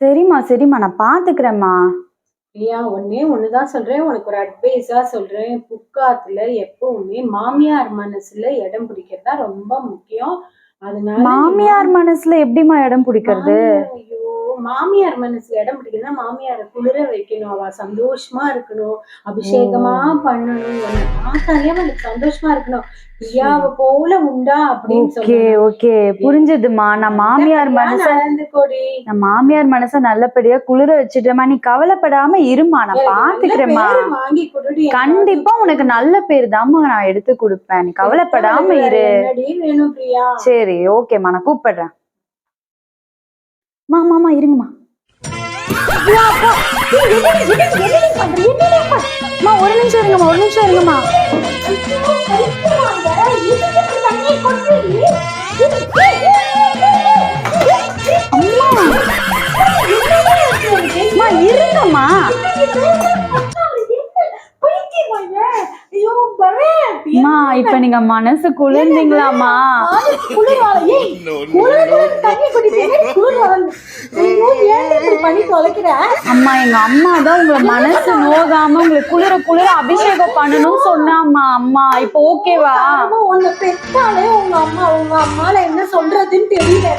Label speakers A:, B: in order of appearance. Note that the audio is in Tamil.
A: சரிம்மா சரிம்மா, நான் பாத்துக்கிறேம்மா.
B: பிரியா, ஒன்னே ஒண்ணுதான் சொல்றேன், உனக்கு ஒரு அட்வைஸா சொல்றேன். புக்காத்துல எப்பவுமே மாமியார் மனசுல இடம் பிடிக்கிறதா ரொம்ப முக்கியம். அதனால நீ
A: மாமியார் மனசுல எப்படிம்மா இடம் பிடிக்கிறது?
B: ஐயோ, மாமியார் மனசுல இடம் பிடிக்குதுன்னா மாமியார குளிர வைக்கணும், அவ சந்தோஷமா இருக்கணும், அபிஷேகமா பண்ணணும், உன்னை பார்த்தாலே அவளுக்கு சந்தோஷமா இருக்கணும். பிரியாவை போல உண்டா அப்படின்னு
A: ஓகே
B: சொல்லணும்.
A: ஓகே, புரிஞ்சதுமா. நான் மாமியார் மனச
B: நடந்துக்கோடி.
A: நல்லபடியா குளிர வச்சுட்டேம்மா. நீ கவலைப்படாம இருமா, நான்
B: எனக்கு நல்ல
A: பாத்துக்கிறேம்மா.
B: பேரு வாங்கி கொடுடி.
A: கண்டிப்பா உனக்கு நல்ல பேர் தாம்மா நான் எடுத்து கொடுப்பேன். நீ கவலைப்படாம இரு.
B: என்னடி வேணும் பிரியா?
A: சரி ஓகேம்மா, நான் கூப்பிடுறேன். மாமா இருங்கம்மா. ஒரு நிமிஷம் இருங்கம்மா, ஒரு நிமிஷம் இருங்கம்மா. அம்மா இருங்கம்மா. இப்ப நீங்க மனசு குளிர்ந்தீங்களாமா? அம்மா எங்க அம்மா தான் உங்களை மனசு நோகாம உங்களுக்கு குளிர குளிர அபிஷேகம் பண்ணணும்னு சொன்னாம்மா. அம்மா இப்ப ஓகேவா?
B: உன்னை பெற்றாலே உங்க அம்மால என்ன சொல்றதுன்னு தெரியல.